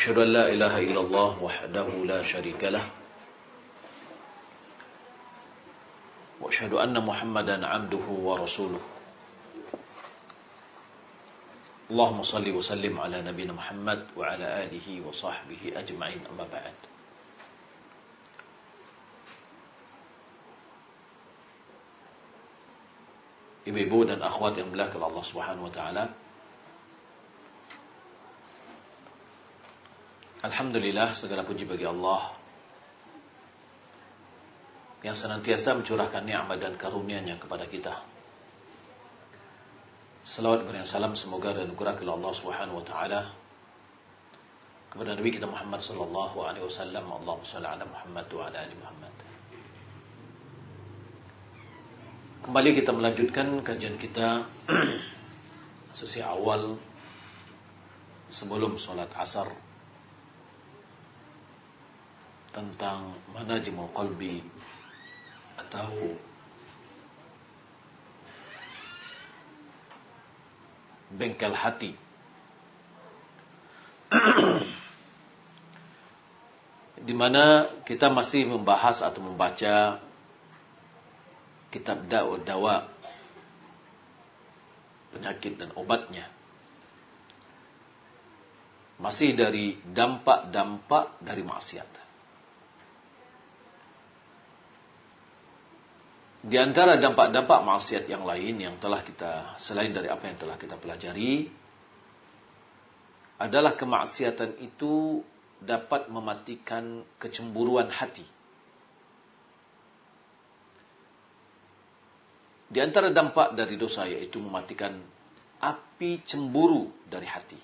أشهد أن لا إله إلا الله وحده لا شريك له وأشهد أن محمدا عبده ورسوله اللهم صل وسلم على نبينا محمد وعلى آله وصحبه أجمعين أما بعد. Ibu-ibu dan akhwat yang dimuliakan Allah Subhanahu wa taala. Alhamdulillah, segala puji bagi Allah yang senantiasa mencurahkan nikmat dan karunia-Nya kepada kita. Salawat dan salam semoga dan kurang Allah Subhanahu wa taala kepada Nabi kita Muhammad sallallahu alaihi wasallam. Allahumma shalli ala Muhammad wa ala ali Muhammad. Kembali kita melanjutkan kajian kita sesi awal sebelum sholat asar tentang manajimul qalbi atau bengkel hati. Di mana kita masih membahas atau membaca kitab dawa penyakit dan obatnya. Masih dari dampak-dampak dari maksiat. Di antara dampak-dampak maksiat yang lain yang telah kita, selain dari apa yang telah kita pelajari, adalah kemaksiatan itu dapat mematikan kecemburuan hati. Di antara dampak dari dosa yaitu mematikan api cemburu dari hati,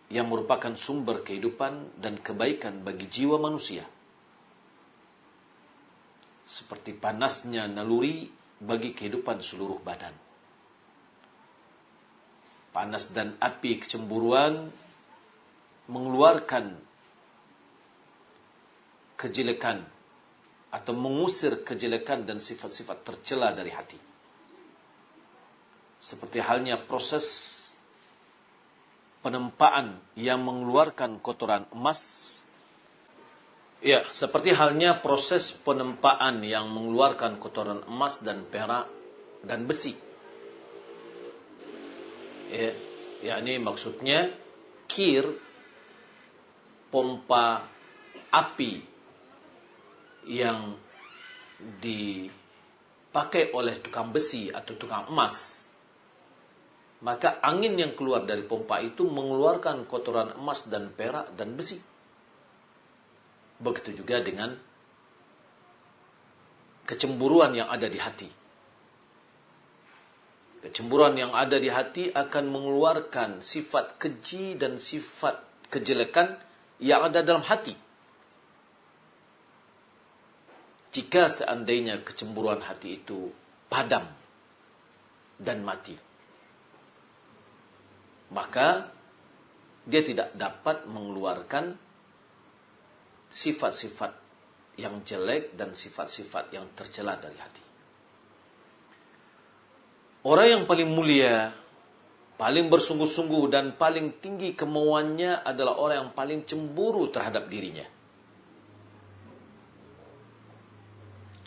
yang merupakan sumber kehidupan dan kebaikan bagi jiwa manusia. Seperti panasnya naluri bagi kehidupan seluruh badan. Panas dan api kecemburuan mengeluarkan kejelekan atau mengusir kejelekan dan sifat-sifat tercela dari hati. Seperti halnya proses penempaan yang mengeluarkan kotoran emas. Ya, seperti halnya proses penempaan yang mengeluarkan kotoran emas dan perak dan besi. Ya, yakni maksudnya kir, pompa api yang dipakai oleh tukang besi atau tukang emas, maka angin yang keluar dari pompa itu mengeluarkan kotoran emas dan perak dan besi. Begitu juga dengan kecemburuan yang ada di hati. Kecemburuan yang ada di hati akan mengeluarkan sifat keji dan sifat kejelekan yang ada dalam hati. Jika seandainya kecemburuan hati itu padam dan mati, maka dia tidak dapat mengeluarkan sifat-sifat yang jelek dan sifat-sifat yang tercela dari hati. Orang yang paling mulia, paling bersungguh-sungguh dan paling tinggi kemauannya adalah orang yang paling cemburu terhadap dirinya.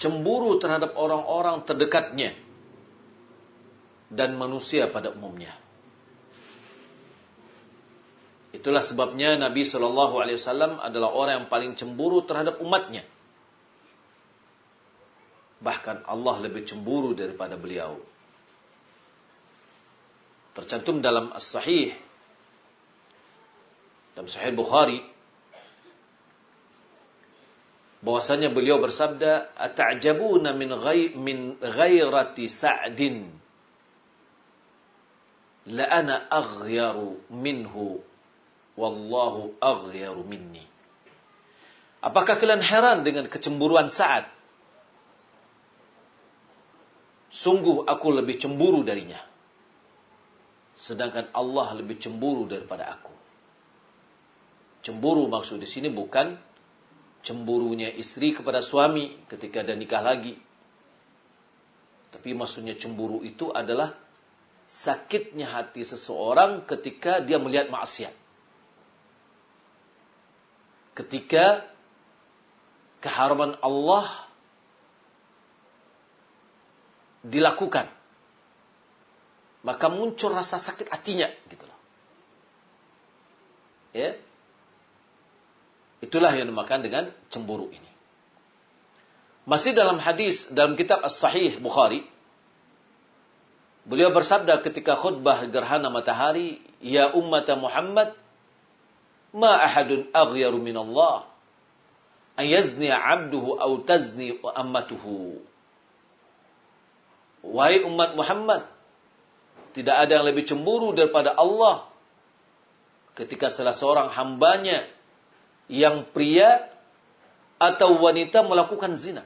Cemburu terhadap orang-orang terdekatnya dan manusia pada umumnya. Itulah sebabnya Nabi SAW adalah orang yang paling cemburu terhadap umatnya. Bahkan Allah lebih cemburu daripada beliau. Tercantum dalam As-Sahih, dalam Sahih Bukhari, bahwasanya beliau bersabda, "Ata'jabuna min ghairati Sa'din la ana aghyaru minhu wallahu aghyaru minni." Apakah kalian heran dengan kecemburuan Sa'ad? Sungguh aku lebih cemburu darinya, sedangkan Allah lebih cemburu daripada aku. Cemburu maksud di sini bukan cemburunya istri kepada suami ketika dia nikah lagi. Tapi maksudnya cemburu itu adalah sakitnya hati seseorang ketika dia melihat maksiat. Ketika keharaman Allah dilakukan, maka muncul rasa sakit hatinya, gitu loh. Ya. Itulah yang dimakan dengan cemburu ini. Masih dalam hadis dalam kitab As-Sahih Bukhari, beliau bersabda ketika khutbah gerhana matahari, "Ya ummata Muhammad, ma ahadun aghyaru min Allah an yazni 'abduhu aw tazni ammatuhu." Wahai umat Muhammad, tidak ada yang lebih cemburu daripada Allah ketika salah seorang hambanya yang pria atau wanita melakukan zina.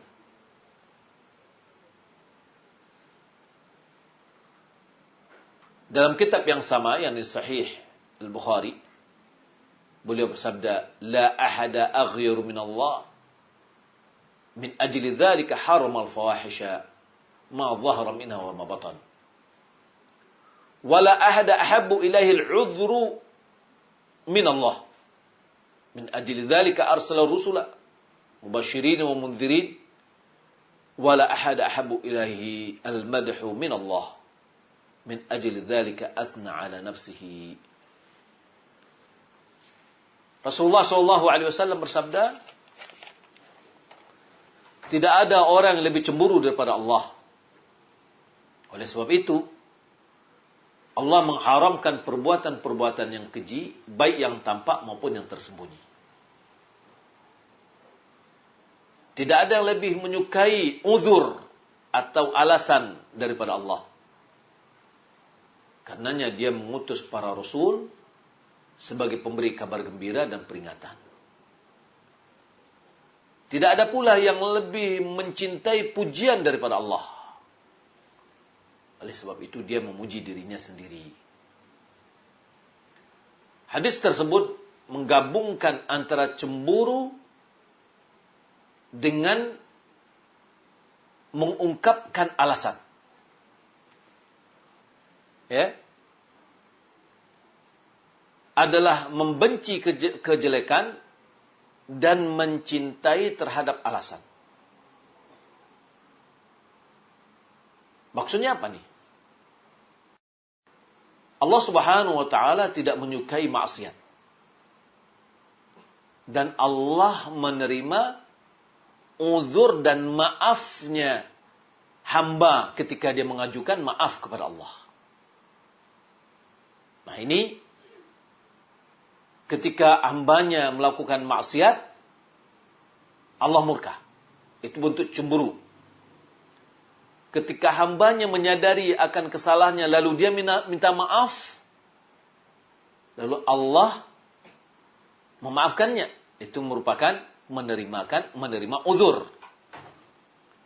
Dalam kitab yang sama, yang di Sahih Al-Bukhari, beliau bersabda, "La ahada aghyaru min Allah. Min ajli dzalika harama al-fawahisha ma dhahara minha wa ma batan. Wala ahada ahabbu ilaihi al-'udhru min Allah. Min ajli dzalika arsala rusula mubasysyirin wa mundhirin. Wala ahada ahabbu ilaihi al-madhu min Allah. Min ajli dzalika athna 'ala nafsihi." Rasulullah SAW bersabda, tidak ada orang yang lebih cemburu daripada Allah. Oleh sebab itu, Allah mengharamkan perbuatan-perbuatan yang keji, baik yang tampak maupun yang tersembunyi. Tidak ada yang lebih menyukai uzur atau alasan daripada Allah. Karenanya dia mengutus para rasul sebagai pemberi kabar gembira dan peringatan. Tidak ada pula yang lebih mencintai pujian daripada Allah. Oleh sebab itu dia memuji dirinya sendiri. Hadis tersebut menggabungkan antara cemburu dengan mengungkapkan alasan. Ya. Adalah membenci kejelekan dan mencintai terhadap alasan. Maksudnya apa nih? Allah Subhanahu wa taala tidak menyukai maksiat. Dan Allah menerima uzur dan maafnya hamba ketika dia mengajukan maaf kepada Allah. Nah, ini ketika hambanya melakukan maksiat, Allah murka. Itu bentuk cemburu. Ketika hambanya menyadari akan kesalahannya, lalu dia minta maaf, lalu Allah memaafkannya. Itu merupakan menerima uzur.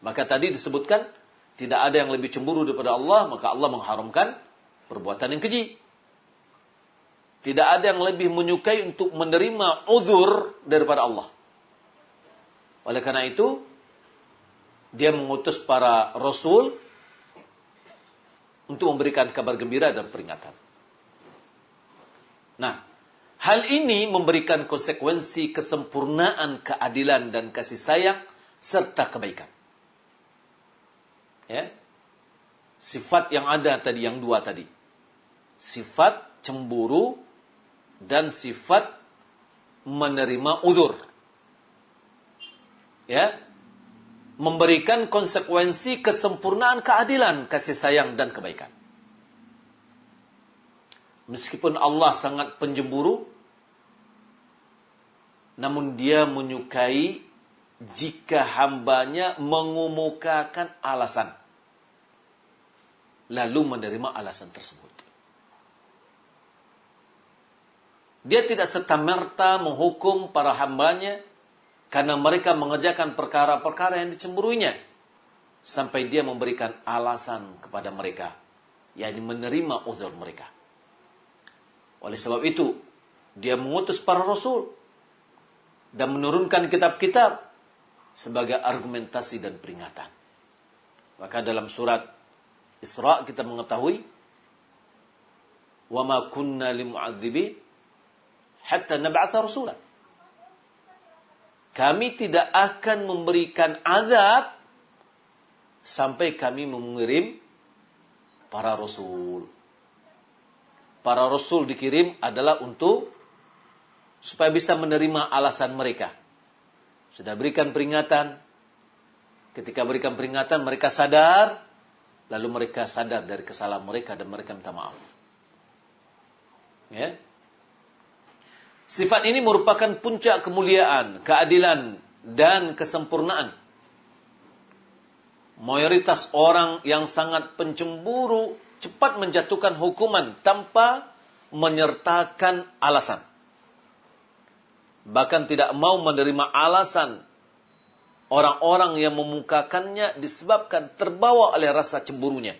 Maka tadi disebutkan, tidak ada yang lebih cemburu daripada Allah, maka Allah mengharamkan perbuatan yang keji. Tidak ada yang lebih menyukai untuk menerima uzur daripada Allah. Oleh karena itu, dia mengutus para rasul untuk memberikan kabar gembira dan peringatan. Nah, hal ini memberikan konsekuensi kesempurnaan keadilan dan kasih sayang serta kebaikan. Ya. Sifat yang ada tadi, yang dua tadi. Sifat cemburu dan sifat menerima uzur. Ya. Memberikan konsekuensi kesempurnaan keadilan, kasih sayang dan kebaikan. Meskipun Allah sangat penjemburu, namun dia menyukai jika hambanya mengemukakan alasan, lalu menerima alasan tersebut. Dia tidak serta-merta menghukum para hambanya karena mereka mengerjakan perkara-perkara yang dicemburuinya, sampai dia memberikan alasan kepada mereka, yakni menerima uzur mereka. Oleh sebab itu, dia mengutus para rasul dan menurunkan kitab-kitab sebagai argumentasi dan peringatan. Maka dalam surat Isra kita mengetahui wa ma kunna limu'adzibin hatta nab'atha rasula. Kami tidak akan memberikan azab sampai kami mengirim para rasul. Para rasul dikirim adalah untuk supaya bisa menerima alasan mereka. Sudah berikan peringatan. Ketika berikan peringatan, mereka sadar. Lalu mereka sadar dari kesalahan mereka dan mereka minta maaf. Ya. Sifat ini merupakan puncak kemuliaan, keadilan, dan kesempurnaan. Mayoritas orang yang sangat pencemburu cepat menjatuhkan hukuman tanpa menyertakan alasan. Bahkan tidak mau menerima alasan orang-orang yang memukakannya disebabkan terbawa oleh rasa cemburunya.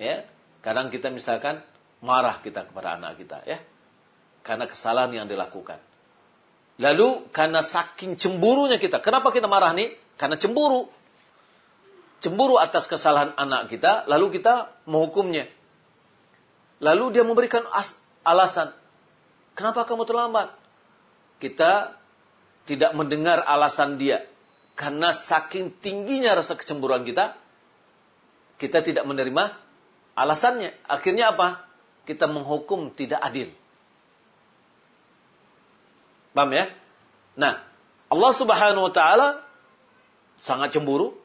Ya, kadang kita misalkan marah kita kepada anak kita, ya, karena kesalahan yang dilakukan. Lalu karena saking cemburunya kita, kenapa kita marah nih? Karena cemburu. Cemburu atas kesalahan anak kita, lalu kita menghukumnya. Lalu dia memberikan alasan. Kenapa kamu terlambat? Kita tidak mendengar alasan dia. Karena saking tingginya rasa kecemburuan kita, kita tidak menerima alasannya. Akhirnya apa? Kita menghukum tidak adil. Paham ya? Nah, Allah Subhanahu wa taala sangat cemburu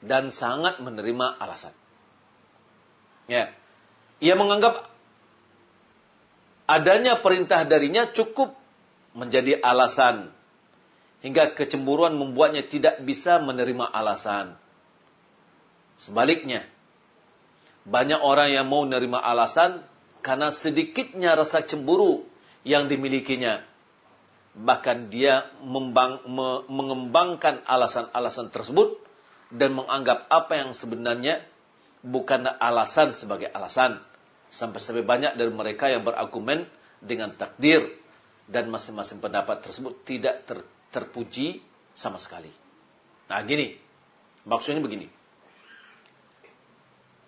dan sangat menerima alasan. Ya. Ia menganggap adanya perintah darinya cukup menjadi alasan. Hingga kecemburuan membuatnya tidak bisa menerima alasan. Sebaliknya, banyak orang yang mau menerima alasan karena sedikitnya rasa cemburu yang dimilikinya. Bahkan dia mengembangkan alasan-alasan tersebut dan menganggap apa yang sebenarnya bukan alasan sebagai alasan. Sampai-sampai banyak dari mereka yang berargumen dengan takdir dan masing-masing pendapat tersebut tidak terpuji sama sekali. Nah, gini. Maksudnya begini.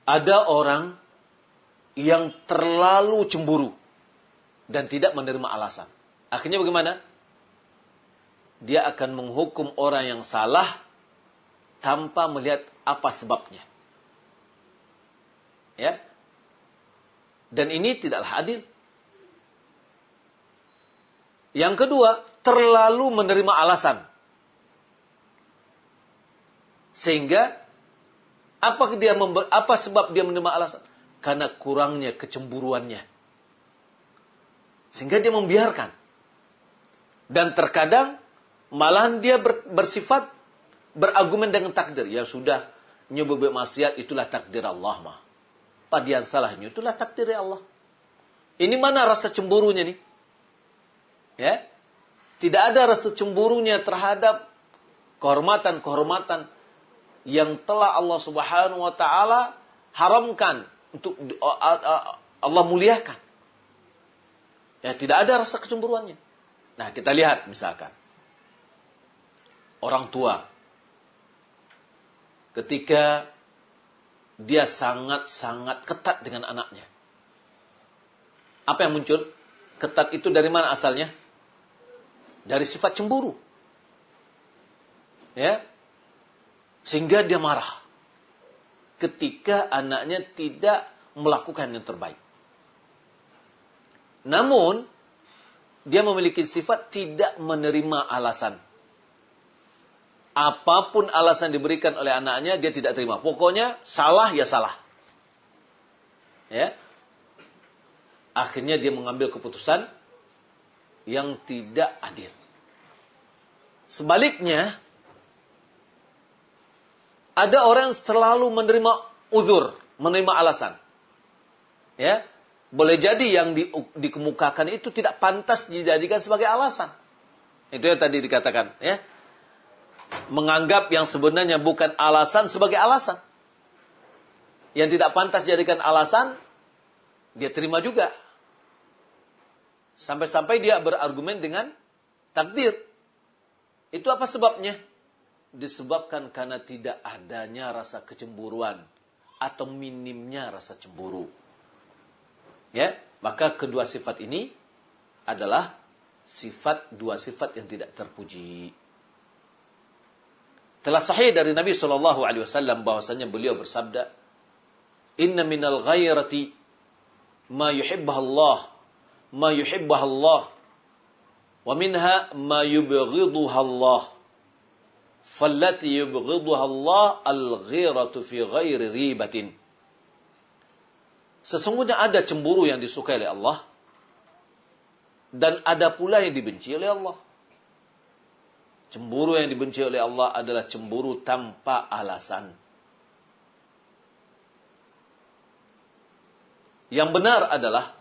Ada orang yang terlalu cemburu dan tidak menerima alasan. Akhirnya bagaimana? Dia akan menghukum orang yang salah tanpa melihat apa sebabnya. Ya. Dan ini tidaklah adil. Yang kedua, terlalu menerima alasan. Sehingga apa sebab dia menerima alasan? Karena kurangnya kecemburuannya. Sehingga dia membiarkan. Dan terkadang malahan dia bersifat berargumen dengan takdir. Ya sudah, nyoba maksiat itulah takdir Allah mah. Padian salahnya itulah takdir Allah. Ini mana rasa cemburunya nih? Ya. Tidak ada rasa cemburunya terhadap kehormatan-kehormatan yang telah Allah Subhanahu wa taala haramkan untuk Allah muliakan. Ya, tidak ada rasa kecemburuannya. Nah, kita lihat misalkan orang tua ketika dia sangat-sangat ketat dengan anaknya. Apa yang muncul? Ketat itu dari mana asalnya? Dari sifat cemburu. Ya. Sehingga dia marah ketika anaknya tidak melakukan yang terbaik. Namun, dia memiliki sifat tidak menerima alasan. Apapun alasan diberikan oleh anaknya, dia tidak terima. Pokoknya, salah ya salah. Ya. Akhirnya dia mengambil keputusan yang tidak adil. Sebaliknya, ada orang yang selalu menerima uzur, menerima alasan. Ya. Boleh jadi yang dikemukakan itu tidak pantas dijadikan sebagai alasan. Itu yang tadi dikatakan, ya. Menganggap yang sebenarnya bukan alasan sebagai alasan. Yang tidak pantas dijadikan alasan, dia terima juga. Sampai-sampai dia berargumen dengan takdir. Itu apa sebabnya? Disebabkan karena tidak adanya rasa kecemburuan atau minimnya rasa cemburu. Ya, maka kedua sifat ini adalah dua sifat yang tidak terpuji. Telah sahih dari Nabi SAW bahwasanya beliau bersabda, "Inna minal ghairati ma yuhibbah Allah, wa minha ma yubghiduha Allah. Fallati yubghiduha Allah al-ghiratu fi ghairi ribatin." Sesungguhnya ada cemburu yang disukai oleh Allah, dan ada pula yang dibenci oleh Allah. Cemburu yang dibenci oleh Allah adalah cemburu tanpa alasan. Yang benar adalah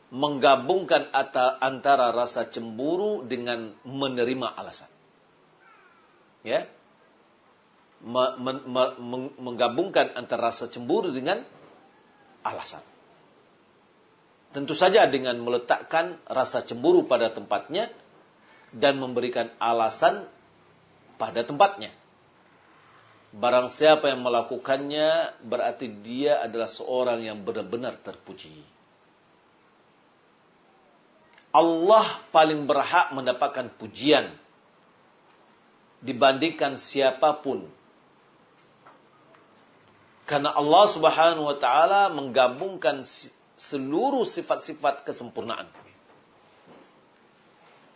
menggabungkan antara rasa cemburu dengan menerima alasan. Ya, menggabungkan antara rasa cemburu dengan alasan. Tentu saja dengan meletakkan rasa cemburu pada tempatnya dan memberikan alasan pada tempatnya. Barang siapa yang melakukannya, berarti dia adalah seorang yang benar-benar terpuji. Allah paling berhak mendapatkan pujian dibandingkan siapapun. Karena Allah Subhanahu wa taala menggabungkan seluruh sifat-sifat kesempurnaan.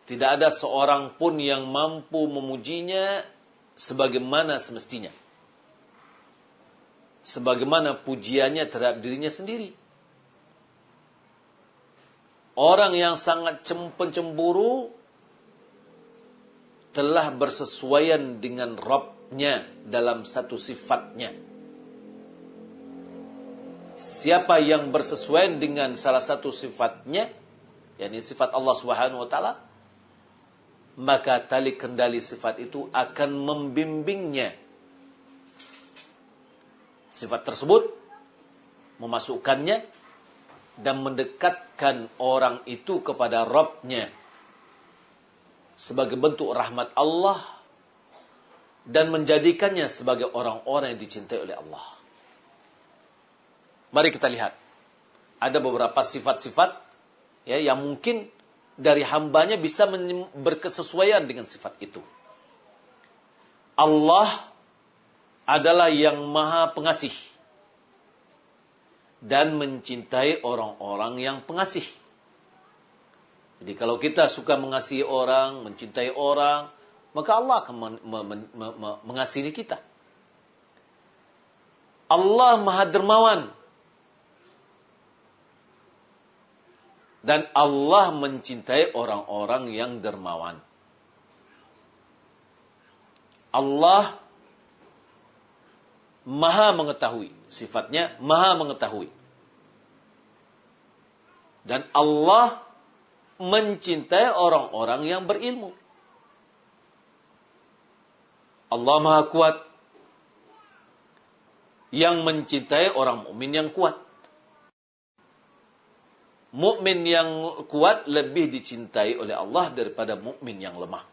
Tidak ada seorang pun yang mampu memujinya sebagaimana semestinya. Sebagaimana pujiannya terhadap dirinya sendiri. Orang yang sangat pencemburu telah bersesuaian dengan Rabb-nya dalam satu sifatnya. Siapa yang bersesuaian dengan salah satu sifatnya, yakni sifat Allah Subhanahu wa taala, maka tali kendali sifat itu akan membimbingnya. Sifat tersebut memasukkannya dan mendekatkan orang itu kepada Rabb-nya sebagai bentuk rahmat Allah dan menjadikannya sebagai orang-orang yang dicintai oleh Allah. Mari kita lihat. Ada beberapa sifat-sifat ya, yang mungkin dari hambanya bisa berkesesuaian dengan sifat itu. Allah adalah yang maha pengasih dan mencintai orang-orang yang pengasih. Jadi kalau kita suka mengasihi orang, mencintai orang, maka Allah akan mengasihi kita. Allah maha dermawan. Dan Allah mencintai orang-orang yang dermawan. Allah maha mengetahui. Sifatnya maha mengetahui. Dan Allah mencintai orang-orang yang berilmu. Allah maha kuat. Yang mencintai orang mukmin yang kuat. Mukmin yang kuat lebih dicintai oleh Allah daripada mukmin yang lemah.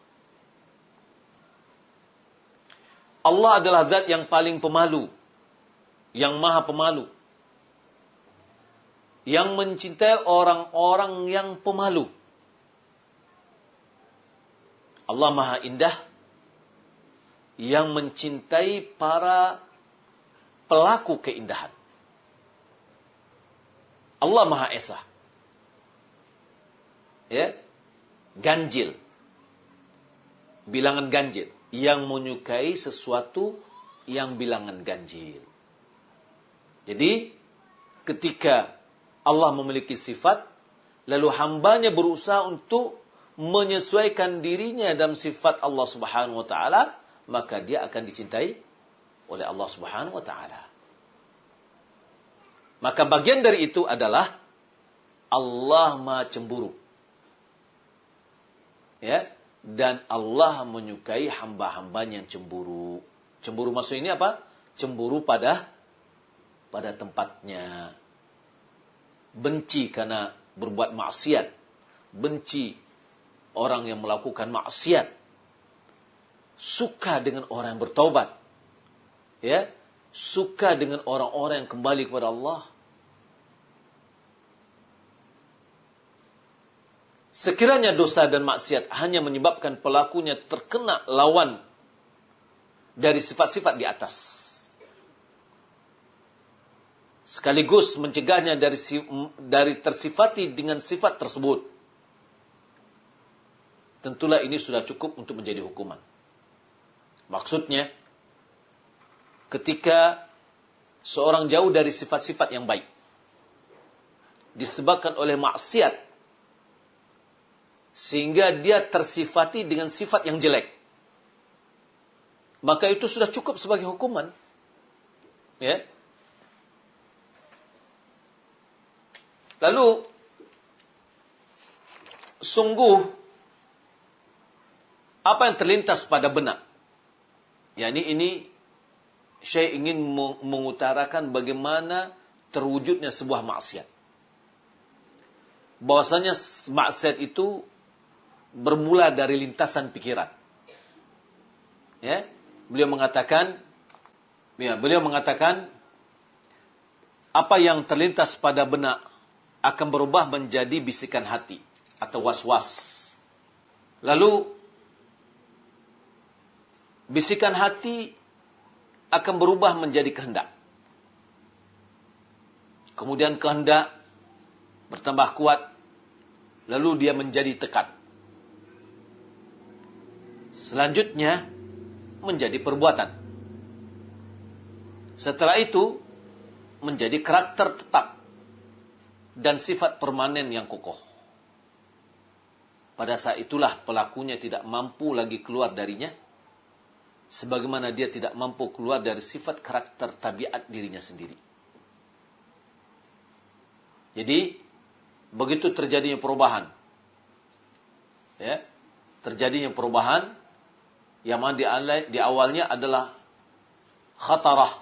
Allah adalah zat yang paling pemalu, yang maha pemalu, yang mencintai orang-orang yang pemalu. Allah maha indah, yang mencintai para pelaku keindahan. Allah maha esa. Ya, ganjil, bilangan ganjil, yang menyukai sesuatu yang bilangan ganjil. Jadi ketika Allah memiliki sifat, lalu hambanya berusaha untuk menyesuaikan dirinya dalam sifat Allah Subhanahu wa taala, maka dia akan dicintai oleh Allah Subhanahu wa taala. Maka bagian dari itu adalah Allah Maha cemburu. Ya, dan Allah menyukai hamba-hambanya yang cemburu. Cemburu maksud ini apa? Cemburu pada tempatnya. Benci karena berbuat maksiat. Benci orang yang melakukan maksiat. Suka dengan orang yang bertaubat. Ya, suka dengan orang-orang yang kembali kepada Allah. Sekiranya dosa dan maksiat hanya menyebabkan pelakunya terkena lawan dari sifat-sifat di atas, sekaligus mencegahnya dari tersifati dengan sifat tersebut, tentulah ini sudah cukup untuk menjadi hukuman. Maksudnya, ketika seorang jauh dari sifat-sifat yang baik, disebabkan oleh maksiat, sehingga dia tersifati dengan sifat yang jelek, maka itu sudah cukup sebagai hukuman. Ya. Lalu, sungguh, apa yang terlintas pada benak? Yani ini, saya ingin mengutarakan bagaimana terwujudnya sebuah maksiat. Bahwasanya maksiat itu bermula dari lintasan pikiran. Ya, beliau mengatakan, apa yang terlintas pada benak akan berubah menjadi bisikan hati atau was-was. Lalu bisikan hati akan berubah menjadi kehendak. Kemudian kehendak bertambah kuat, lalu dia menjadi tekad. Selanjutnya menjadi perbuatan. Setelah itu menjadi karakter tetap dan sifat permanen yang kokoh. Pada saat itulah pelakunya tidak mampu lagi keluar darinya, sebagaimana dia tidak mampu keluar dari sifat karakter tabiat dirinya sendiri. Jadi, begitu terjadinya perubahan, ya, terjadinya perubahan yang di awalnya adalah khatarah,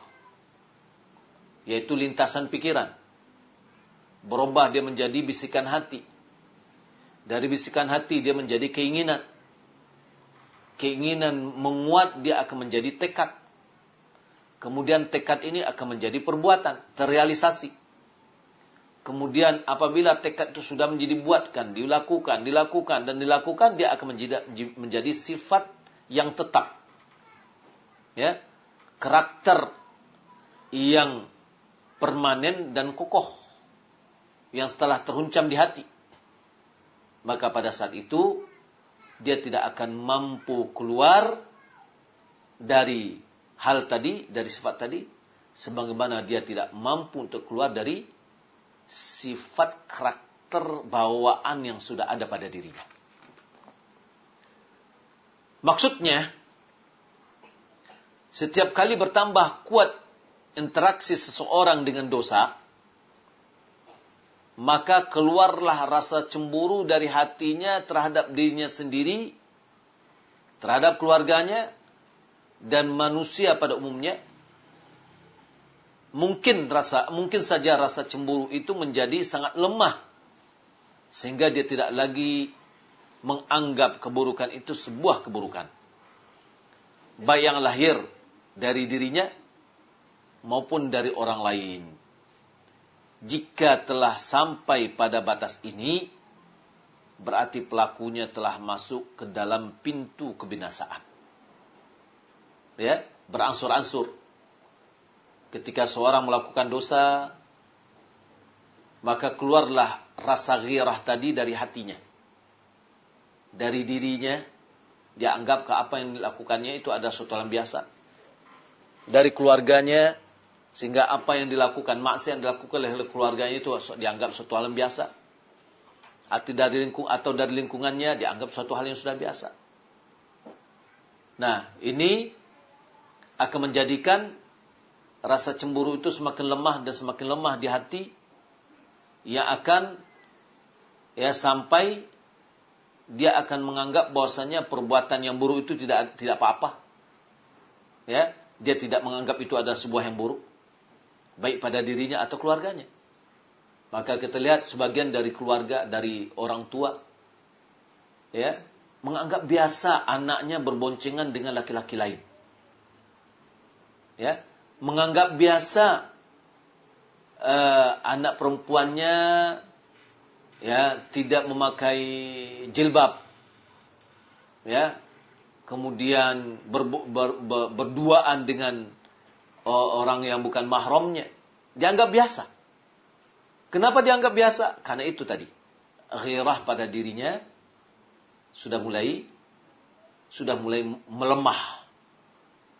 yaitu lintasan pikiran. Berubah dia menjadi bisikan hati. Dari bisikan hati dia menjadi keinginan. Keinginan menguat, dia akan menjadi tekad. Kemudian tekad ini akan menjadi perbuatan, terrealisasi. Kemudian apabila tekad itu sudah menjadi buatkan, dilakukan, dia akan menjadi sifat yang tetap. Ya, karakter yang permanen dan kokoh, yang telah terhuncam di hati. Maka pada saat itu dia tidak akan mampu keluar dari hal tadi, dari sifat tadi, sebagaimana dia tidak mampu untuk keluar dari sifat karakter bawaan yang sudah ada pada dirinya. Maksudnya, setiap kali bertambah kuat interaksi seseorang dengan dosa, maka keluarlah rasa cemburu dari hatinya terhadap dirinya sendiri, terhadap keluarganya, dan manusia pada umumnya. Mungkin saja rasa cemburu itu menjadi sangat lemah, sehingga dia tidak lagi menganggap keburukan itu sebuah keburukan, baik yang lahir dari dirinya maupun dari orang lain. Jika telah sampai pada batas ini, berarti pelakunya telah masuk ke dalam pintu kebinasaan. Ya, beransur-ansur. Ketika seorang melakukan dosa, maka keluarlah rasa ghirah tadi dari hatinya. Dari dirinya, dia anggap ke apa yang dilakukannya itu ada suatu hal biasa. Dari keluarganya, sehingga apa yang dilakukan, maksiat yang dilakukan oleh keluarganya itu dianggap suatu hal yang biasa. Atau dari lingkungannya dianggap suatu hal yang sudah biasa. Nah, ini akan menjadikan rasa cemburu itu semakin lemah dan semakin lemah di hati, yang akan sampai dia akan menganggap bahwasanya perbuatan yang buruk itu tidak apa-apa. Ya, dia tidak menganggap itu adalah sebuah yang buruk, baik pada dirinya atau keluarganya. Maka kita lihat sebagian dari keluarga, dari orang tua, ya, menganggap biasa anaknya berboncengan dengan laki-laki lain. Ya, menganggap biasa anak perempuannya ya, tidak memakai jilbab, ya, kemudian berduaan dengan orang yang bukan mahramnya, dianggap biasa. Kenapa dianggap biasa? Karena itu tadi, ghirah pada dirinya sudah mulai melemah,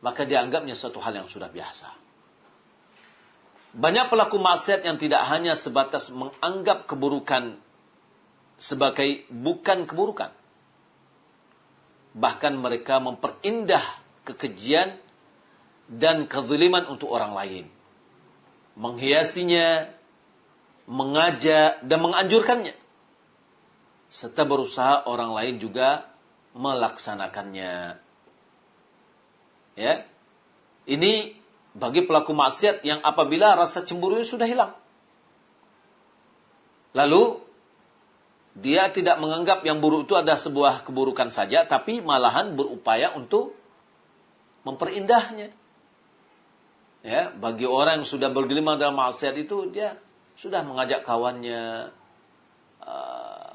maka dianggapnya suatu hal yang sudah biasa. Banyak pelaku maksiat yang tidak hanya sebatas menganggap keburukan sebagai bukan keburukan. Bahkan mereka memperindah kekejian dan kezuliman untuk orang lain. Menghiasinya, mengajak dan menganjurkannya. Serta berusaha orang lain juga melaksanakannya. Ya. Ini bagi pelaku maksiat yang apabila rasa cemburunya sudah hilang. Lalu dia tidak menganggap yang buruk itu ada sebuah keburukan saja, tapi malahan berupaya untuk memperindahnya. Ya, bagi orang yang sudah bergelimang dalam maksiat itu, dia sudah mengajak kawannya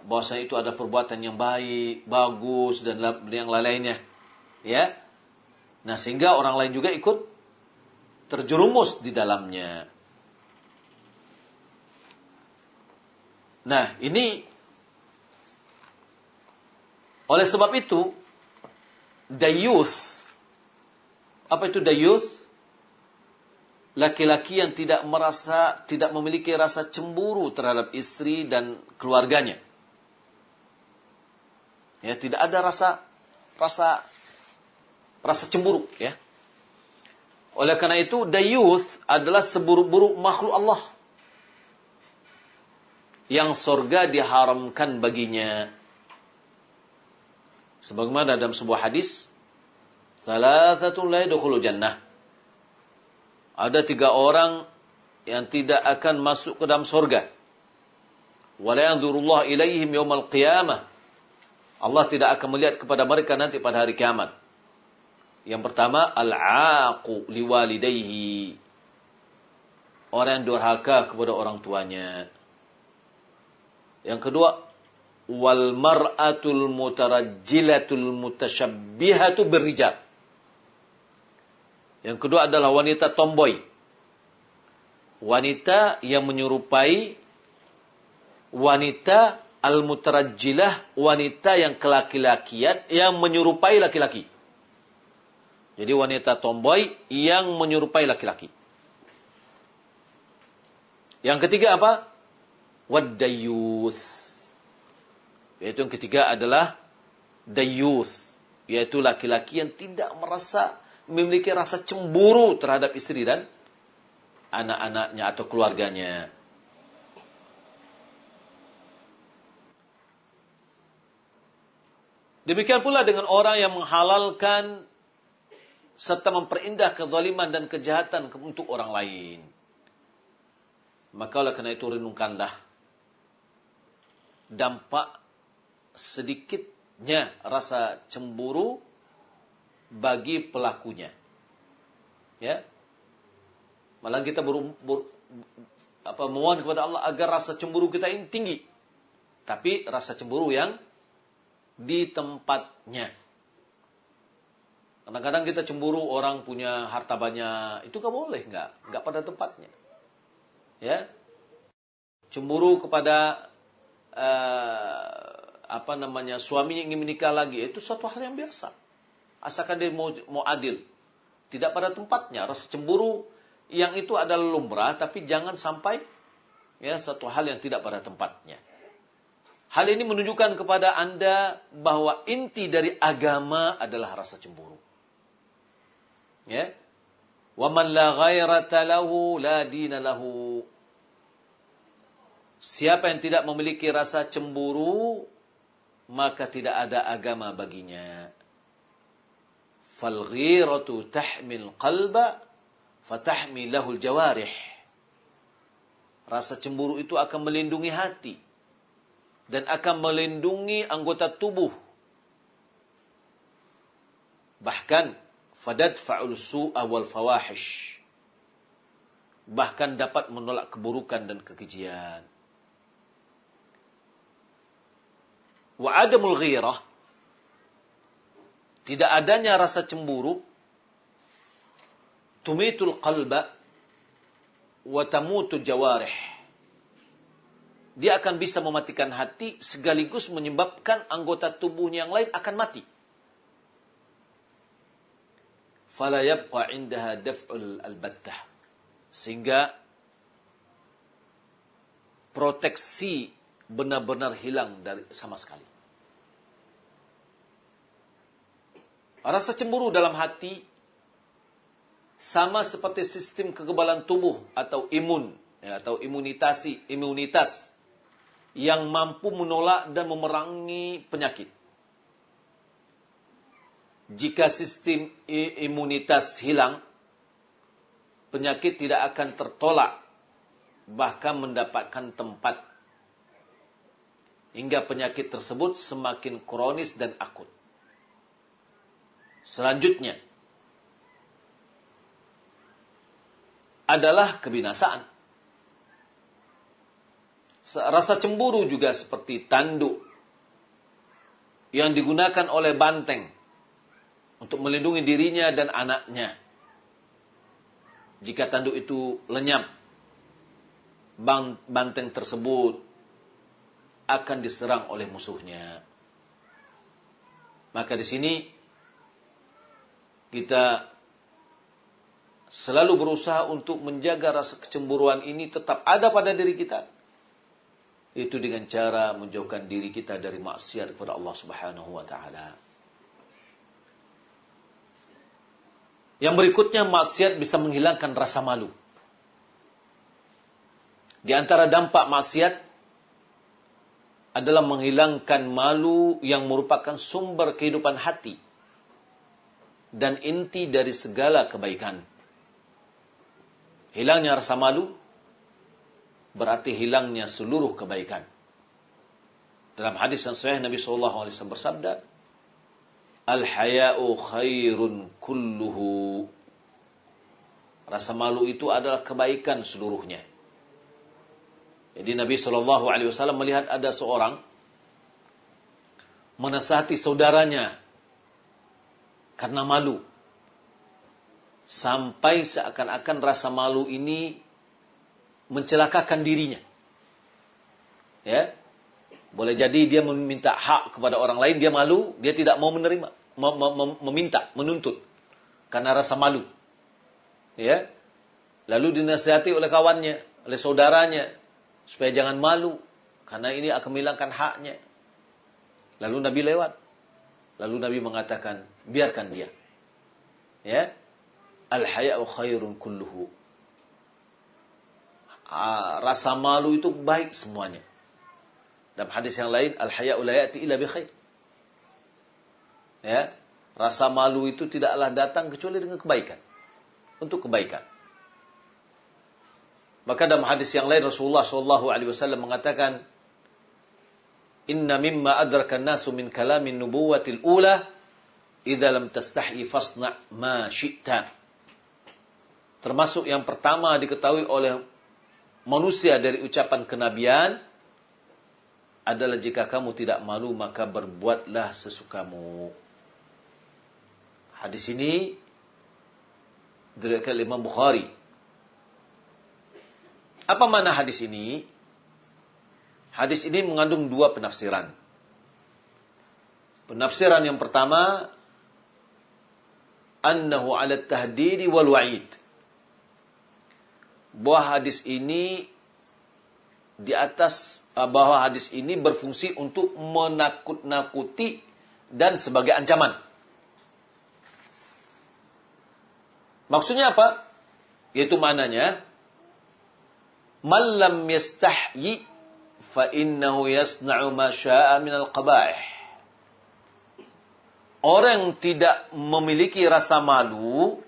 bahwasanya itu ada perbuatan yang baik, bagus dan yang lainnya. Ya. Nah, sehingga orang lain juga ikut terjerumus di dalamnya. Nah, ini oleh sebab itu dayuth. Apa itu dayuth? Laki-laki yang tidak memiliki rasa cemburu terhadap istri dan keluarganya. Ya, tidak ada rasa cemburu, ya. Oleh karena itu, dayuth adalah seburuk-buruk makhluk Allah yang surga diharamkan baginya. Sebagaimana dalam sebuah hadis, "Thalathatun la yadkhulul jannah." Ada 3 orang yang tidak akan masuk ke dalam surga. Wa la yanzurullahu ilaihim yaumal qiyamah. Allah tidak akan melihat kepada mereka nanti pada hari kiamat. Yang pertama, al-'aqu liwalidayhi. Orang yang durhaka kepada orang tuanya. Yang kedua, wal mar'atul mutarajjilatul mutasyabbihatu birrijal. Yang kedua adalah wanita tomboy. Wanita yang menyerupai wanita al-mutarajjilah, wanita yang kelaki-lakian yang menyerupai laki-laki. Jadi wanita tomboy yang menyerupai laki-laki. Yang ketiga apa? Waddayuth. Yaitu yang ketiga adalah dayuth. Yaitu laki-laki yang tidak memiliki rasa cemburu terhadap istri dan anak-anaknya atau keluarganya. Demikian pula dengan orang yang menghalalkan serta memperindah kezaliman dan kejahatan untuk orang lain. Maka oleh karena itu renungkanlah dampak sedikitnya rasa cemburu bagi pelakunya. Ya. Malah kita memohon kepada Allah agar rasa cemburu kita ini tinggi. Tapi rasa cemburu yang di tempatnya. Kadang-kadang kita cemburu orang punya harta banyak, itu gak boleh, enggak pada tempatnya. Ya. Cemburu kepada suaminya ingin menikah lagi, itu suatu hal yang biasa. Asalkan dia mau adil. Tidak pada tempatnya. Rasa cemburu yang itu adalah lumrah, tapi jangan sampai ya satu hal yang tidak pada tempatnya. Hal ini menunjukkan kepada Anda bahwa inti dari agama adalah rasa cemburu. Ya. Wa man la ghairata lahu la dina lahu. Siapa yang tidak memiliki rasa cemburu, maka tidak ada agama baginya. Fal ghiratu tahmil qalba fatahmil lahul jawarih. Rasa cemburu itu akan melindungi hati dan akan melindungi anggota tubuh. Bahkan fadadfa'ul su'a wal fawahish. Bahkan dapat menolak keburukan dan kekejian. Wa adamul ghirah, tidak adanya rasa cemburu, tumitul qalba wa tamutul jawarih. Dia akan bisa mematikan hati sekaligus menyebabkan anggota tubuhnya yang lain akan mati. Fala yabqa indaha daf'ul albattah. Sehingga proteksi benar-benar hilang dari sama sekali. Rasa cemburu dalam hati sama seperti sistem kekebalan tubuh atau atau imunitas yang mampu menolak dan memerangi penyakit. Jika sistem imunitas hilang, penyakit tidak akan tertolak, bahkan mendapatkan tempat. Hingga penyakit tersebut semakin kronis dan akut. Selanjutnya adalah kebinasaan. Rasa cemburu juga seperti tanduk yang digunakan oleh banteng untuk melindungi dirinya dan anaknya. Jika tanduk itu lenyap, banteng tersebut akan diserang oleh musuhnya. Maka di sini kita selalu berusaha untuk menjaga rasa kecemburuan ini tetap ada pada diri kita. Itu dengan cara menjauhkan diri kita dari maksiat kepada Allah Subhanahu wa taala. Yang berikutnya, maksiat bisa menghilangkan rasa malu. Di antara dampak maksiat adalah menghilangkan malu yang merupakan sumber kehidupan hati dan inti dari segala kebaikan. Hilangnya rasa malu berarti hilangnya seluruh kebaikan. Dalam hadis yang sahih Nabi SAW bersabda, Al-haya'u khairun kulluhu. Rasa malu itu adalah kebaikan seluruhnya. Jadi Nabi SAW melihat ada seorang menasihati saudaranya karena malu. Sampai seakan-akan rasa malu ini mencelakakan dirinya. Ya. Boleh jadi dia meminta hak kepada orang lain, dia malu, dia tidak mau menerima, meminta, menuntut karena rasa malu. Ya. Lalu dinasihati oleh kawannya, oleh saudaranya supaya jangan malu karena ini akan menghilangkan haknya. Lalu Nabi lewat. Lalu Nabi mengatakan, biarkan dia. Ya. Al-haya'u khairun kulluhu. Rasa malu itu baik semuanya. Dalam hadis yang lain, al-haya'u la ya'ti illa bi khair. Ya, rasa malu itu tidaklah datang kecuali dengan kebaikan. Untuk kebaikan. Maka dalam hadis yang lain Rasulullah SAW mengatakan, Inna mimma adraka an-nasu min kalamin nubuwatil ula, idza lam tastahi fasna' ma syi'ta. Termasuk yang pertama diketahui oleh manusia dari ucapan kenabian adalah jika kamu tidak malu maka berbuatlah sesukamu. Hadis ini diriwayatkan oleh Imam Bukhari. Apa makna hadis ini? Hadis ini mengandung dua penafsiran. Penafsiran yang pertama, annahu 'ala at-tahdid wal wa'id. Bahwa hadis ini bahwa hadis ini berfungsi untuk menakut-nakuti dan sebagai ancaman. Maksudnya apa? Yaitu maknanya, man lam yastahyi fa innahu yasna'u ma syaa min al-qaba'ih. Orang yang tidak memiliki rasa malu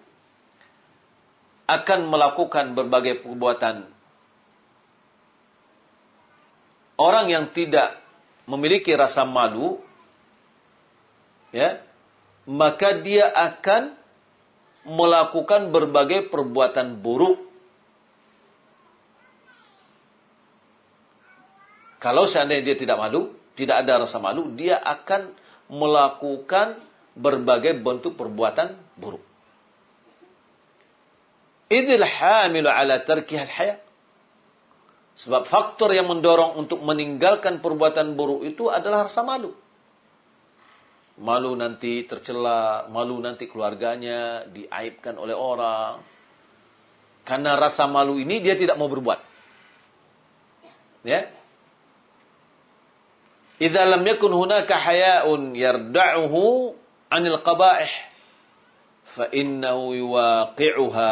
akan melakukan berbagai perbuatan. Orang yang tidak memiliki rasa malu, ya, maka dia akan melakukan berbagai perbuatan buruk. Kalau seandainya dia tidak malu, tidak ada rasa malu, dia akan melakukan berbagai bentuk perbuatan buruk. Idzil hamilu ala tarkiha al-haya. Sebab faktor yang mendorong untuk meninggalkan perbuatan buruk itu adalah rasa malu. Malu nanti tercela, malu nanti keluarganya diaibkan oleh orang. Karena rasa malu ini dia tidak mau berbuat. Ya. Idza lam yakun hunaka haya'un yarda'uhu 'anil qaba'ih fa innahu yuwaqi'uha.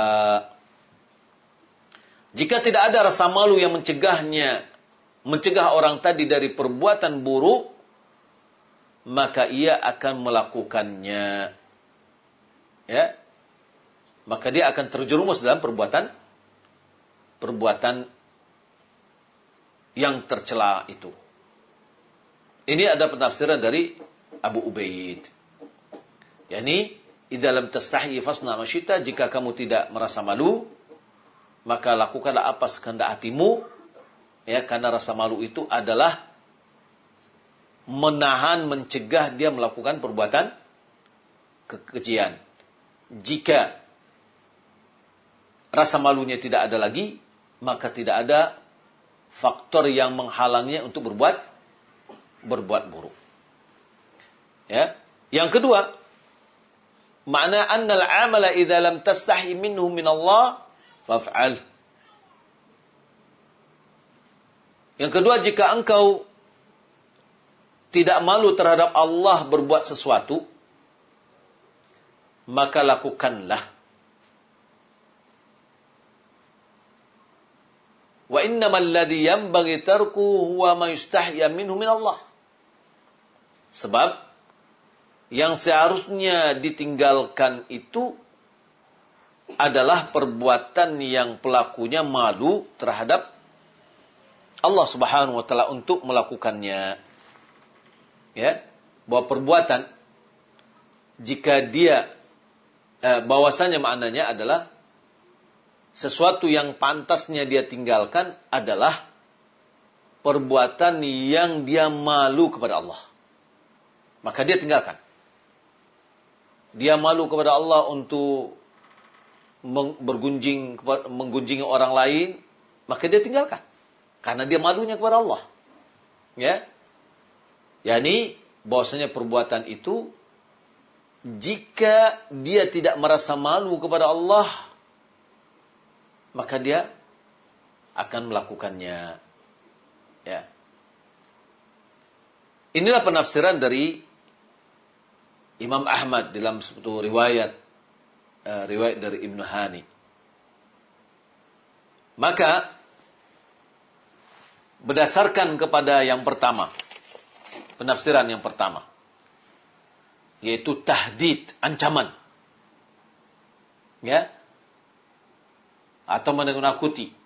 Jika tidak ada rasa malu yang mencegah orang tadi dari perbuatan buruk, maka ia akan melakukannya. Ya. Maka dia akan terjerumus dalam perbuatan yang tercela itu. Ini ada penafsiran dari Abu Ubaid. Yani, idza lam tastahi fasna ma syi'ta, jika kamu tidak merasa malu, maka lakukanlah apa sekehendak hatimu. Ya, karena rasa malu itu adalah mencegah dia melakukan perbuatan kekejian. Jika rasa malunya tidak ada lagi, maka tidak ada faktor yang menghalangnya untuk berbuat buruk. Ya. Yang kedua, makna annal amala idza lam tastahi minhu min Allah faf'al. Yang kedua, jika engkau tidak malu terhadap Allah berbuat sesuatu, maka lakukanlah. Wa innamal ladzi yanbaghi tarkuhu huwa ma yustahya minhu min Allah. Sebab yang seharusnya ditinggalkan itu adalah perbuatan yang pelakunya malu terhadap Allah Subhanahu wa taala untuk melakukannya. Ya, bahwa perbuatan jika dia bahwasanya maknanya adalah sesuatu yang pantasnya dia tinggalkan adalah perbuatan yang dia malu kepada Allah. Maka dia tinggalkan. Dia malu kepada Allah untuk menggunjingi orang lain, maka dia tinggalkan. Karena dia malunya kepada Allah. Ya. Yani bahwasanya perbuatan itu jika dia tidak merasa malu kepada Allah, maka dia akan melakukannya. Ya. Inilah penafsiran dari Imam Ahmad dalam suatu riwayat dari Ibnu Hani. Maka berdasarkan kepada yang pertama, penafsiran yang pertama, yaitu tahdid, ancaman. Ya. Atau menakut-nakuti.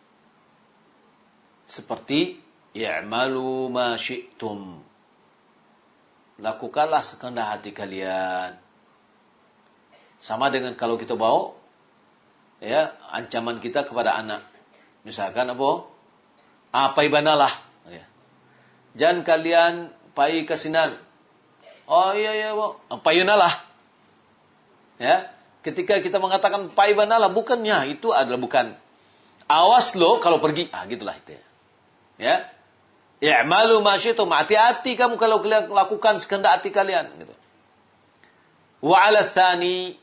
Seperti i'malu ma syi'tum. Lakukanlah sekehendak hati kalian. Sama dengan kalau kita bawa ya ancaman kita kepada anak. Misalkan apa? Paibanalah. Ya. Jangan kalian pai kasinan. Oh iya, payunalah. Ya. Ketika kita mengatakan paibanalah, bukannya itu adalah bukan. Awas lo kalau pergi. Gitulah itu ya. Ya. I'malu ma syi'tum. Hati-hati kamu kalau kalian lakukan sekehendak hati kalian gitu. Wa 'ala tsani,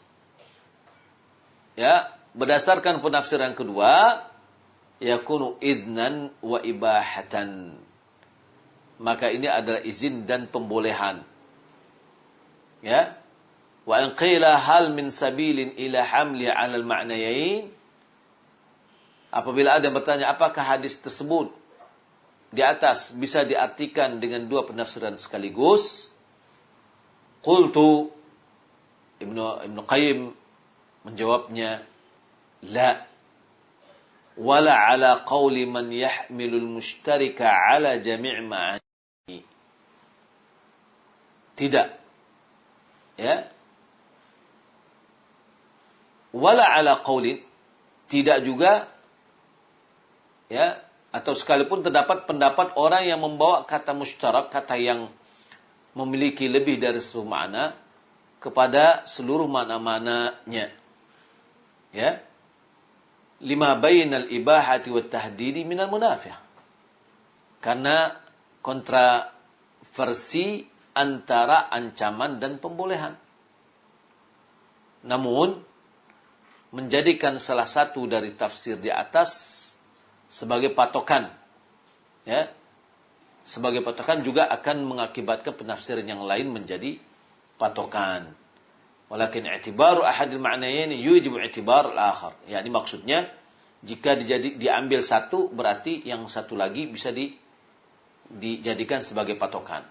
ya, berdasarkan penafsiran kedua, yakunu idznan wa ibahatan. Maka ini adalah izin dan pembolehan. Ya. Wa in qila hal min sabilin ila hamli 'ala al-ma'nayain. Apabila ada yang bertanya, apakah hadis tersebut di atas bisa diartikan dengan dua penafsiran sekaligus? Qultu, Ibnu Qayyim menjawabnya, la, wala ala qawli man yahmilul mushtarika ala jami' ma'ani. Tidak. Ya. Wala ala qawlin, tidak juga, ya, atau sekalipun terdapat pendapat orang yang membawa kata mustarak, kata yang memiliki lebih dari satu makna, kepada seluruh makna-maknanya. Ya. Lima bainal ibahati wat tahdidi minal munafiah. Karena kontroversi antara ancaman dan pembolehan. Namun menjadikan salah satu dari tafsir di atas sebagai patokan, ya, sebagai patokan juga akan mengakibatkan penafsiran yang lain menjadi patokan. Walakin i'tibaru ahadil ma'nayaini yujibu i'tibar al-akhar. Yani maksudnya jika diambil satu berarti yang satu lagi bisa dijadikan sebagai patokan.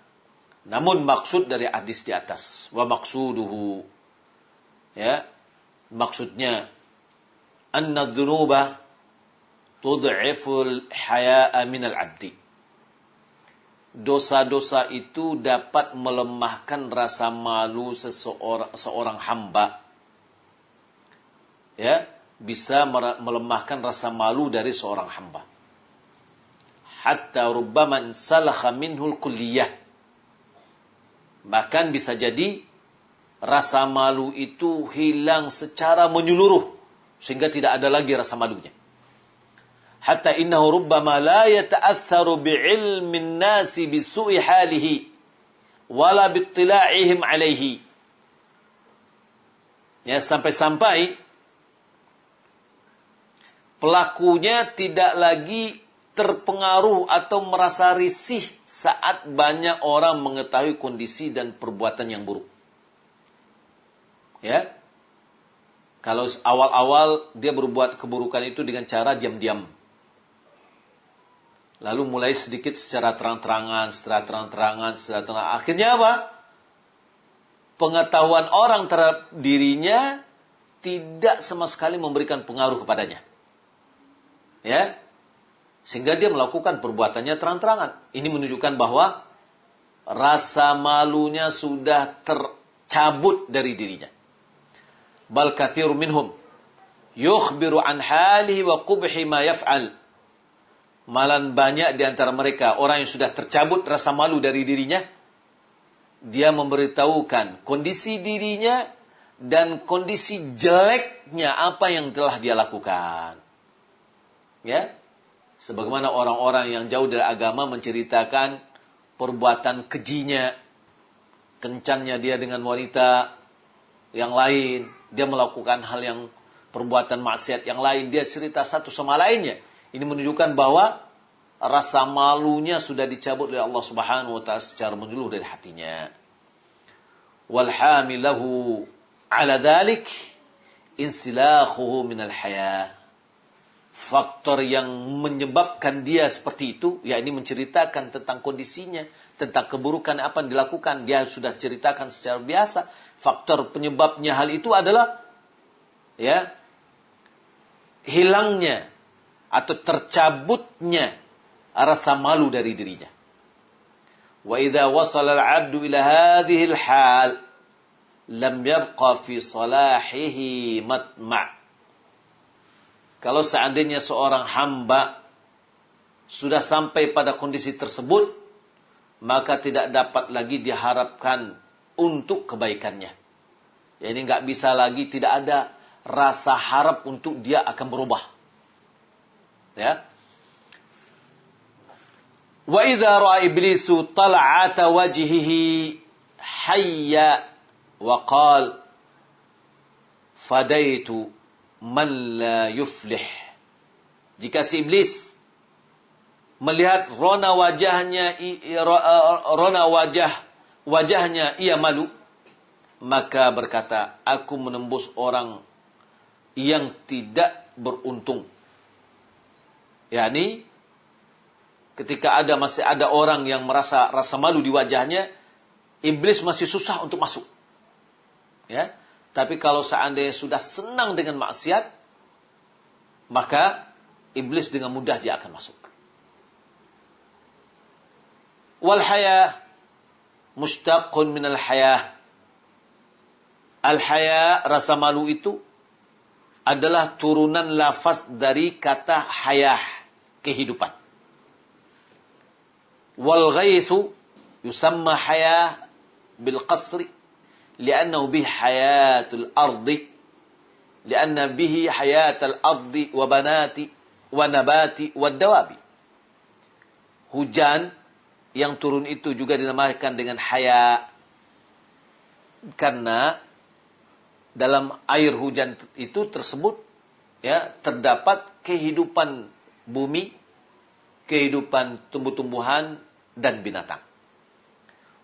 Namun maksud dari hadis di atas, wa maqsuduhu, ya, maksudnya anna dzunuba tud'iful haya'a minal 'abdi. Dosa-dosa itu dapat melemahkan rasa malu seorang hamba. Ya, bisa melemahkan rasa malu dari seorang hamba. Hatta rubbama salakha minhul kulliyah. Bahkan bisa jadi rasa malu itu hilang secara menyeluruh sehingga tidak ada lagi rasa malunya. Hatta innahu rubbama la yata'atharu bi'ilmin nasi bisu'i halihi wala bittila'ihim alaihi. Ya, sampai-sampai pelakunya tidak lagi terpengaruh atau merasa risih saat banyak orang mengetahui kondisi dan perbuatan yang buruk. Ya. Kalau awal-awal dia berbuat keburukan itu dengan cara diam-diam. Lalu mulai sedikit secara terang-terangan, akhirnya apa? Pengetahuan orang terhadap dirinya tidak sama sekali memberikan pengaruh kepadanya. Ya. Sehingga dia melakukan perbuatannya terang-terangan. Ini menunjukkan bahwa rasa malunya sudah tercabut dari dirinya. Bal katsirun minhum yukhbiru an halihi wa qubhi ma yaf'al. Malah banyak di antara mereka orang yang sudah tercabut rasa malu dari dirinya, dia memberitahukan kondisi dirinya dan kondisi jeleknya apa yang telah dia lakukan. Ya, sebagaimana orang-orang yang jauh dari agama menceritakan perbuatan kejinya, kencannya dia dengan wanita yang lain, dia melakukan hal yang perbuatan maksiat yang lain, dia cerita satu sama lainnya. Ini menunjukkan bahwa rasa malunya sudah dicabut oleh Allah Subhanahu wa taala secara menyeluruh dari hatinya. Wal hamilahu ala dzalik insilakhuhu minal haya. Faktor yang menyebabkan dia seperti itu, yakni menceritakan tentang kondisinya, tentang keburukan apa yang dilakukan, dia sudah ceritakan secara biasa. Faktor penyebabnya hal itu adalah ya, hilangnya atau tercabutnya rasa malu dari dirinya. Wa idza wasala al-'abdu ila hadhihi al-hal lam yabqa fi salahihi matma'. Kalau seandainya seorang hamba sudah sampai pada kondisi tersebut, maka tidak dapat lagi diharapkan untuk kebaikannya. Ya, ini enggak bisa lagi, tidak ada rasa harap untuk dia akan berubah. Ya. Wa idza ra'a iblisu tal'ata wajhihi hayya wa qala fadaitu man la yuflih. Jika si iblis melihat wajahnya ia malu, maka berkata, aku menembus orang yang tidak beruntung. Yani ketika masih ada orang yang merasa rasa malu di wajahnya, iblis masih susah untuk masuk. Ya, tapi kalau seandainya sudah senang dengan maksiat, maka iblis dengan mudah dia akan masuk. Wal haya mushtaqun minal haya. Al haya, rasa malu itu adalah turunan lafaz dari kata hayah, kehidupan. Wal ghaithu yusamma hayah bil qasri li'annahu bihi hayatul ardi li'anna bihi hayatul ardi wa banati wa nabati wa dawabi. Hujan yang turun itu juga dinamakan dengan haya karena dalam air hujan itu tersebut ya terdapat kehidupan bumi, kehidupan tumbuh-tumbuhan dan binatang.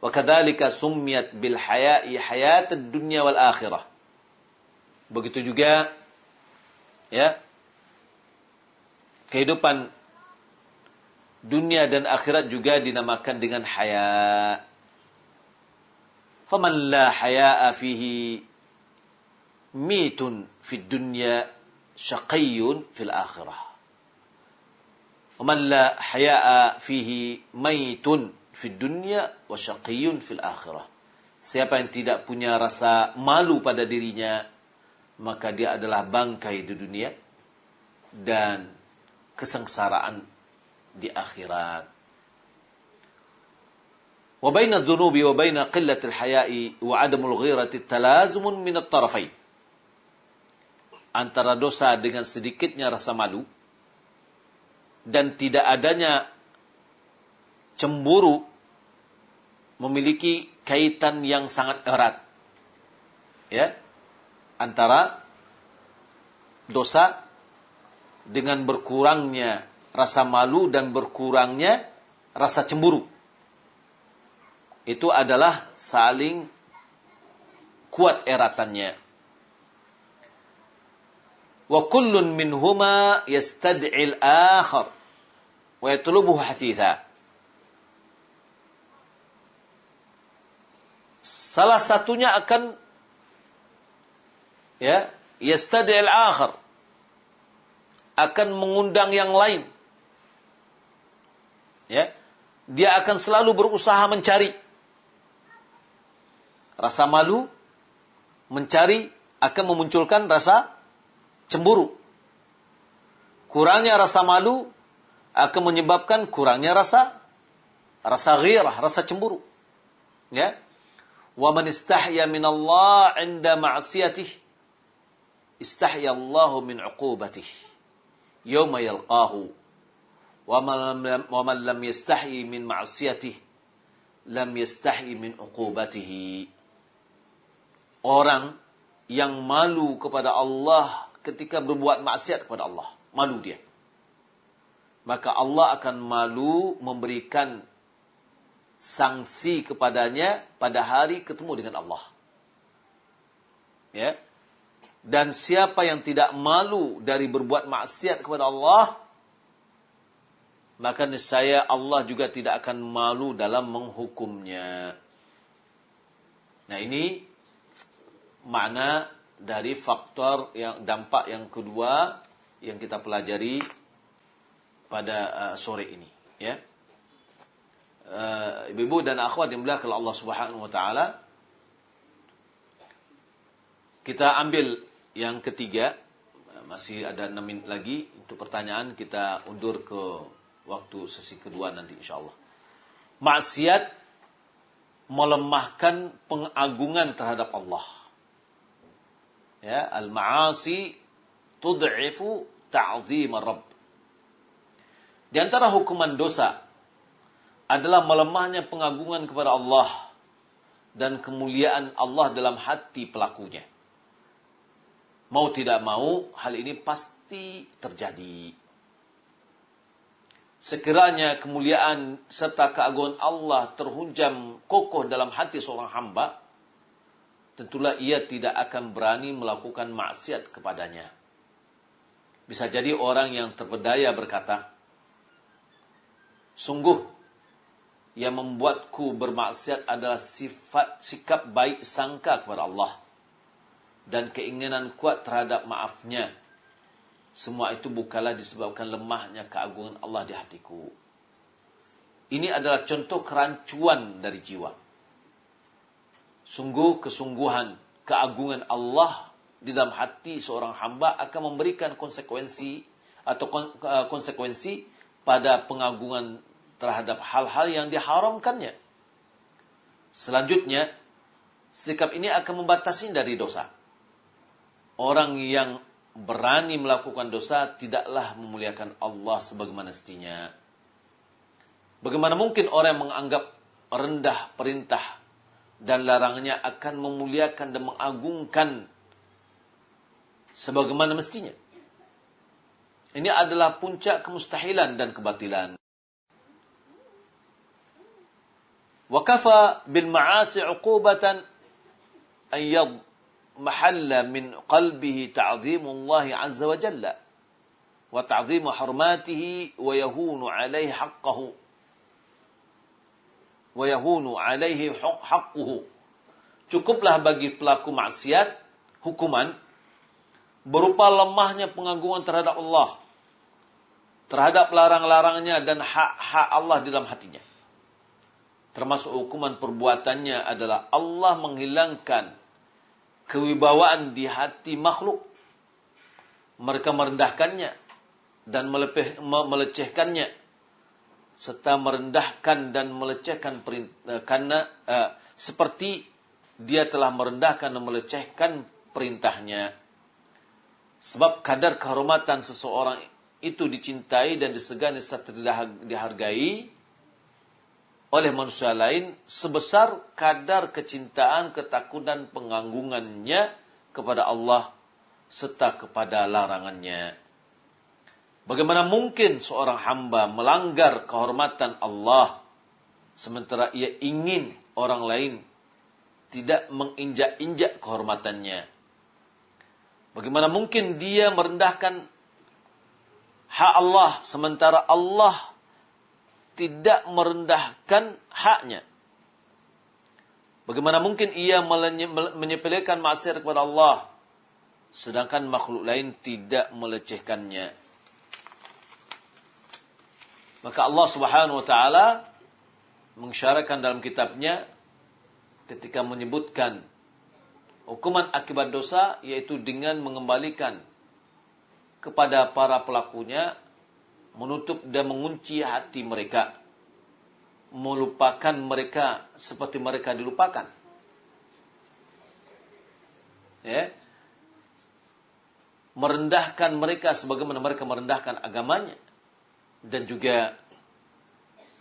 Wa kadzalika summiyat bil haya'i hayatad dunya wal akhirah. Begitu juga ya kehidupan dunia dan akhirat juga dinamakan dengan haya. Faman la haya'a fihi mitun fid dunya syaqiyyun fil akhirah. Waman la haya'a fihi maitun fid dunya wa syaqiyyun fil akhirah. Siapa yang tidak punya rasa malu pada dirinya, maka dia adalah bangkai di dunia dan kesengsaraan di akhirat. Wa baina adh-dhunubi wa baina qillati al-haya'i wa 'adamul ghirati talazumun min at-tarafain. Antara dosa dengan sedikitnya rasa malu dan tidak adanya cemburu memiliki kaitan yang sangat erat. Ya. Antara dosa dengan berkurangnya rasa malu dan berkurangnya rasa cemburu. Itu adalah saling kuat eratannya. Wa kullun minhuma yastad'i al-akhar wa yatlubuhu hatitha. Salah satunya akan ya yastad'i al-akhar, akan mengundang yang lain. Ya, dia akan selalu berusaha mencari rasa malu, mencari akan memunculkan rasa cemburu. Kurangnya rasa malu akan menyebabkan kurangnya rasa ghirah, rasa cemburu. Ya. Wa man istahya min Allah 'inda ma'siyatih istahya Allah min 'uqubatih yawma yalqahu. Wa man lam yastahi min ma'siyatih lam yastahi min 'uqubatihi. Orang yang malu kepada Allah ketika berbuat maksiat kepada Allah, malu dia, maka Allah akan malu memberikan sanksi kepadanya pada hari ketemu dengan Allah. Ya. Dan siapa yang tidak malu dari berbuat maksiat kepada Allah, maka niscaya Allah juga tidak akan malu dalam menghukumnya. Nah, ini makna dari faktor yang dampak yang kedua yang kita pelajari pada sore ini, ya. Ibu-ibu dan akhwat yang dimuliakan Allah Subhanahu wa taala, kita ambil yang ketiga. Masih ada 6 menit lagi untuk pertanyaan, kita undur ke waktu sesi kedua nanti insyaallah. Maksiat melemahkan pengagungan terhadap Allah. Ya, al-ma'asi tud'ifu ta'zim ar-rabb. Di antara hukuman dosa adalah melemahnya pengagungan kepada Allah dan kemuliaan Allah dalam hati pelakunya. Mau tidak mau, hal ini pasti terjadi. Sekiranya kemuliaan serta keagungan Allah terhunjam kokoh dalam hati seorang hamba, tentulah ia tidak akan berani melakukan maksiat kepadanya. Bisa jadi orang yang terpedaya berkata, sungguh yang membuatku bermaksiat adalah sikap baik sangka kepada Allah dan keinginan kuat terhadap maafnya. Semua itu bukanlah disebabkan lemahnya keagungan Allah di hatiku. Ini adalah contoh kerancuan dari jiwa. Sungguh kesungguhan keagungan Allah di dalam hati seorang hamba akan memberikan konsekuensi atau konsekuensi pada pengagungan terhadap hal-hal yang diharamkannya. Selanjutnya, sikap ini akan membatasi dari dosa. Orang yang berani melakukan dosa tidaklah memuliakan Allah sebagaimana mestinya. Bagaimana mungkin orang yang menganggap rendah perintah dan larangannya akan memuliakan dan mengagungkan sebagaimana mestinya? Ini adalah puncak kemustahilan dan kebatilan. Wa kafa bil ma'asi 'uqubatan an يضمحل من قلبه تعظيم الله عز وجل وتعظيم حرماته ويهون عليه حقه. Cukuplah bagi pelaku maksiat hukuman berupa lemahnya pengagungan terhadap Allah, terhadap larang-larangnya dan hak-hak Allah di dalam hatinya. Termasuk hukuman perbuatannya adalah Allah menghilangkan kewibawaan di hati makhluk. Mereka merendahkannya dan melecehkannya, serta merendahkan dan melecehkan karena seperti dia telah merendahkan dan melecehkan perintahnya. Sebab kadar kehormatan seseorang itu dicintai dan disegani serta dihargai oleh manusia lain sebesar kadar kecintaan, ketakutan, pengagungannya kepada Allah serta kepada larangannya. Bagaimana mungkin seorang hamba melanggar kehormatan Allah sementara ia ingin orang lain tidak menginjak-injak kehormatannya? Bagaimana mungkin dia merendahkan hak Allah sementara Allah tidak merendahkan haknya? Bagaimana mungkin ia menyepelekan maksiat kepada Allah sedangkan makhluk lain tidak melecehkannya? Maka Allah Subhanahu wa taala mengisyaratkan dalam kitabnya ketika menyebutkan hukuman akibat dosa, yaitu dengan mengembalikan kepada para pelakunya, menutup dan mengunci hati mereka, melupakan mereka seperti mereka dilupakan. Ya. Merendahkan mereka sebagaimana mereka merendahkan agamanya, dan juga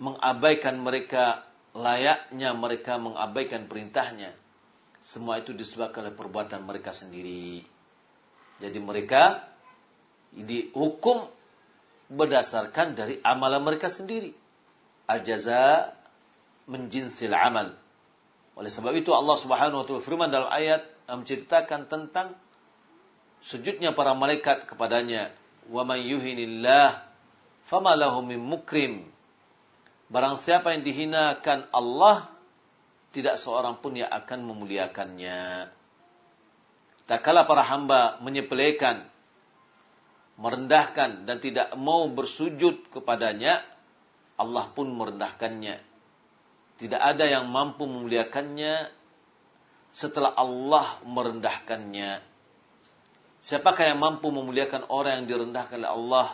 mengabaikan mereka layaknya mereka mengabaikan perintahnya. Semua itu disebabkan oleh perbuatan mereka sendiri. Jadi mereka dihukum berdasarkan dari amalan mereka sendiri. Al-jaza min jinsil amal. Oleh sebab itu Allah Subhanahu wa taala firman dalam ayat menceritakan tentang sujudnya para malaikat kepadanya. Wa may yuhinillah fama lahu min mukrim. Barang siapa yang dihinakan Allah, tidak seorang pun yang akan memuliakannya. Tak kala para hamba menyepelekan, merendahkan dan tidak mau bersujud kepadanya, Allah pun merendahkannya. Tidak ada yang mampu memuliakannya setelah Allah merendahkannya. Siapakah yang mampu memuliakan orang yang direndahkan oleh Allah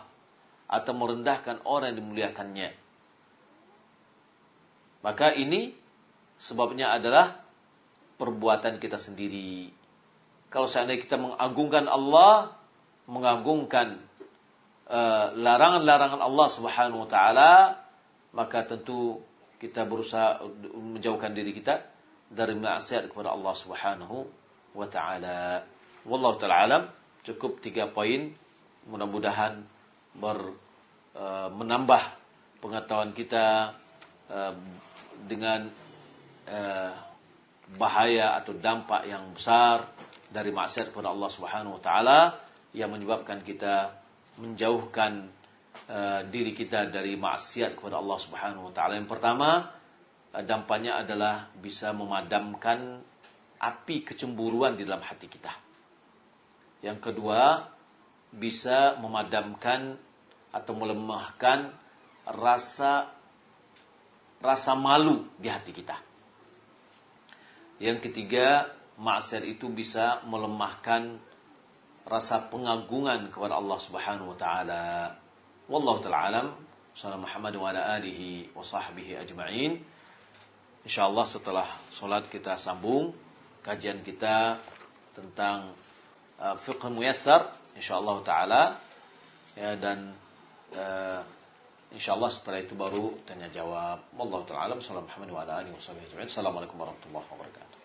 atau merendahkan orang yang dimuliakannya? Maka ini sebabnya adalah perbuatan kita sendiri. Kalau seandainya kita mengagungkan Allah, mengagungkan larangan-larangan Allah Subhanahu wa taala, maka tentu kita berusaha menjauhkan diri kita dari maksiat kepada Allah Subhanahu wa taala. Wallahu taala alam. Cukup 3 poin, mudah-mudahan menambah pengetahuan kita dengan bahaya atau dampak yang besar dari maksiat kepada Allah Subhanahu wa taala yang menyebabkan kita menjauhkan diri kita dari maksiat kepada Allah Subhanahu wa taala. Yang pertama, dampaknya adalah bisa memadamkan api kecemburuan di dalam hati kita. Yang kedua, bisa memadamkan atau melemahkan rasa malu di hati kita. Yang ketiga, maksiat itu bisa melemahkan rasa pengagungan kepada Allah Subhanahu wa taala. Wallahu taala alam. Sallallahu Muhammad wa ala alihi wa sahbihi ajma'in. Insyaallah setelah salat kita sambung kajian kita tentang fiqh muyassar insyaallah taala ya, dan insyaallah setelah itu baru tanya jawab. Wallahu taala alam. Sallallahu Muhammad wa ala alihi wa sahbihi ajma'in. Assalamualaikum warahmatullahi wabarakatuh.